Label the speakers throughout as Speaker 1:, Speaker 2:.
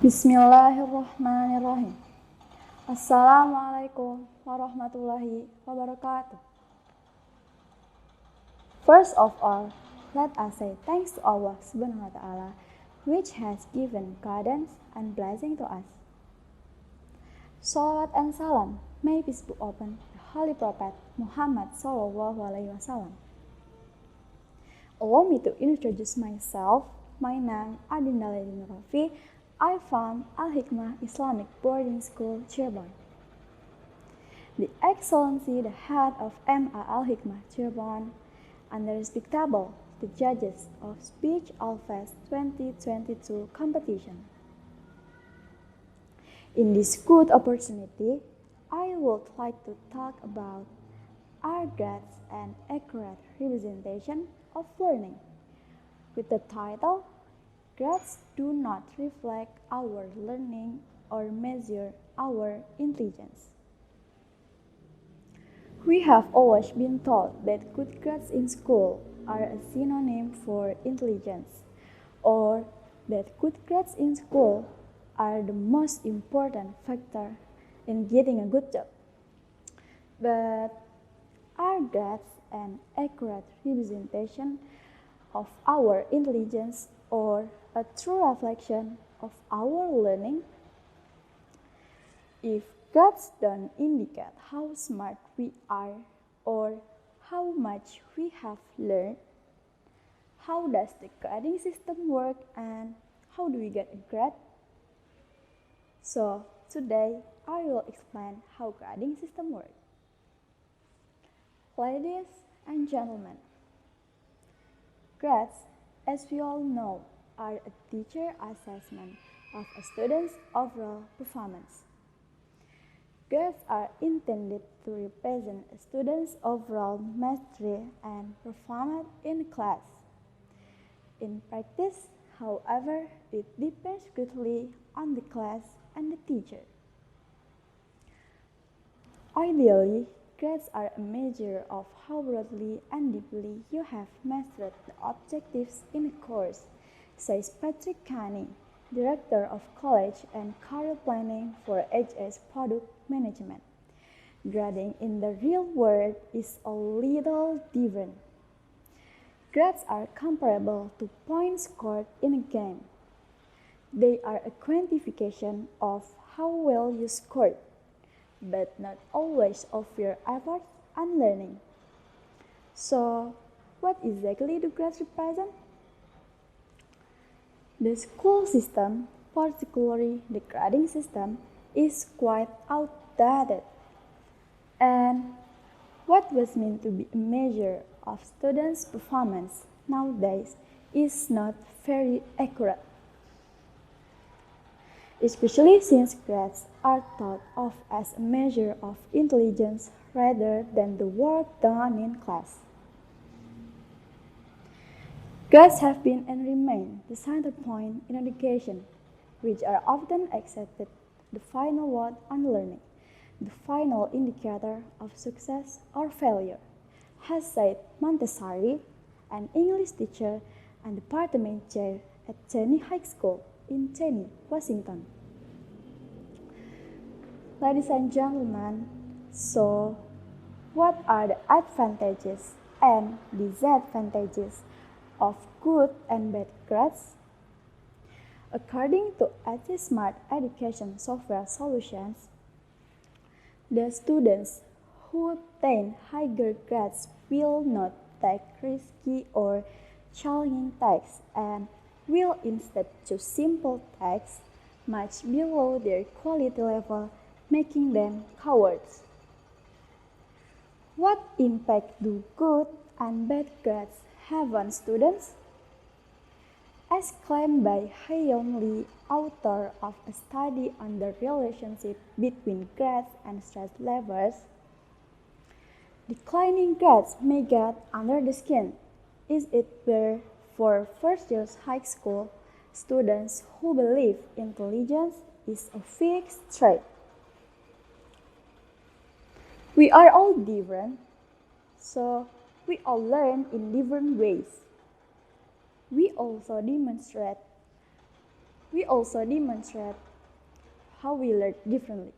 Speaker 1: Bismillahirrahmanirrahim. Assalamu'alaikum warahmatullahi wabarakatuh. First of all, let us say thanks to Allah Subhanahu wa Ta'ala, which has given guidance and blessing to us. Salawat and salam, may peace be upon the Holy Prophet Muhammad Sallallahu Alaihi Wasallam. Allow me to introduce myself. My name is Adinda Nurrofi. I found Al-Hikmah Islamic Boarding School, Cirebon. The Excellency, the head of Al-Hikmah Cirebon, and the respectable, the judges of SPEECHALFEST22 competition. In this good opportunity, I would like to talk about our grades and accurate representation of learning, with the title, Grades do not reflect our learning or measure our intelligence. We have always been taught that good grades in school are a synonym for intelligence, or that good grades in school are the most important factor in getting a good job. But are grades an accurate representation of our intelligence or a true reflection of our learning? If grades don't indicate how smart we are or how much we have learned, how does the grading system work and how do we get a grade? So today I will explain how grading system works. Ladies and gentlemen, grades, as we all know, are a teacher assessment of a student's overall performance. Grades are intended to represent a student's overall mastery and performance in class. In practice, however, it depends greatly on the class and the teacher. Ideally, grades are a measure of how broadly and deeply you have mastered the objectives in a course, says Patrick Canning, Director of College and Career Planning for HS Product Management. Grading in the real world is a little different. Grades are comparable to points scored in a game. They are a quantification of how well you scored, but not always of your efforts and learning. So, what exactly do grades represent? The school system, particularly the grading system, is quite outdated. And what was meant to be a measure of students' performance nowadays is not very accurate, especially since grades are thought of as a measure of intelligence rather than the work done in class. Grades have been and remain the center point in education, which are often accepted the final word on learning, the final indicator of success or failure, has said Montessori, an English teacher and department chair at Cheney High School in Cheney, Washington. Ladies and gentlemen, so what are the advantages and disadvantages of good and bad grades? According to IT Smart Education Software Solutions, the students who obtain higher grades will not take risky or challenging tasks and will instead choose simple tasks much below their quality level, making them cowards. What impact do good and bad grades have on students? As claimed by Hyun Lee, author of a study on the relationship between grades and stress levels, declining grades may get under the skin. Is it where for first-year high school students who believe intelligence is a fixed trait? We are all different, so we all learn in different ways. We also demonstrate We also demonstrate how we learn differently.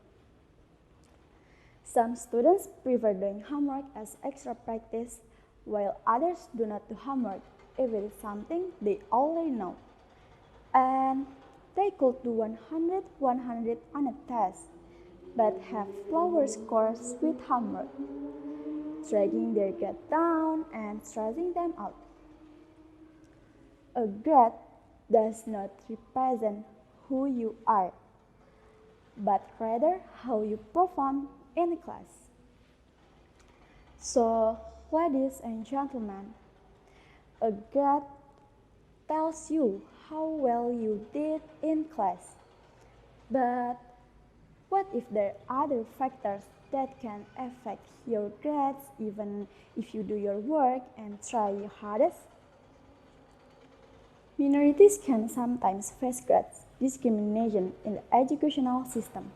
Speaker 1: Some students prefer doing homework as extra practice, while others do not do homework if it is something they already know. And they could do 100 on a test, but have lower scores with homework, dragging their grade down and stressing them out. A grade does not represent who you are, but rather how you perform in class. So, ladies and gentlemen, a grade tells you how well you did in class. But what if there are other factors that can affect your grades even if you do your work and try your hardest? Minorities can sometimes face grades discrimination in the educational system.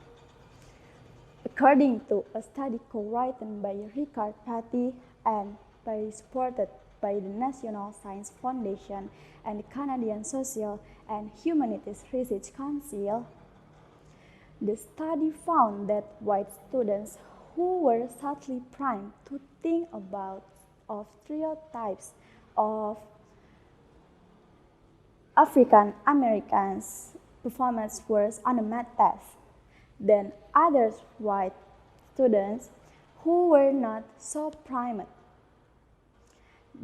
Speaker 1: According to a study co-written by Richard Patty and supported by the National Science Foundation and the Canadian Social and Humanities Research Council, the study found that white students who were subtly primed to think about stereotypes of African Americans' performance worse on a math test than other white students who were not so primed.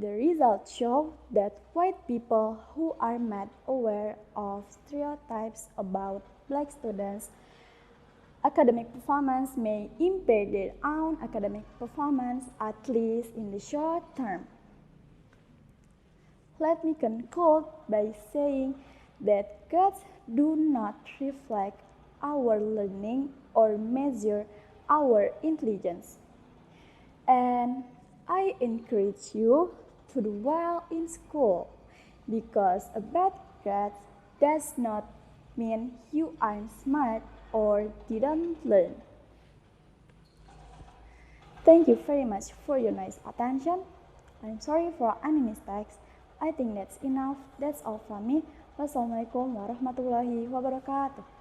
Speaker 1: The results show that white people who are made aware of stereotypes about black students' academic performance may impair their own academic performance, at least in the short term. Let me conclude by saying that grades do not reflect our learning or measure our intelligence. And I encourage you to do well in school, because a bad grade does not mean you aren't smart or didn't learn. Thank you very much for your nice attention. I'm sorry for any mistakes. I think that's enough. That's all from me. Wassalamu'alaikum warahmatullahi wabarakatuh.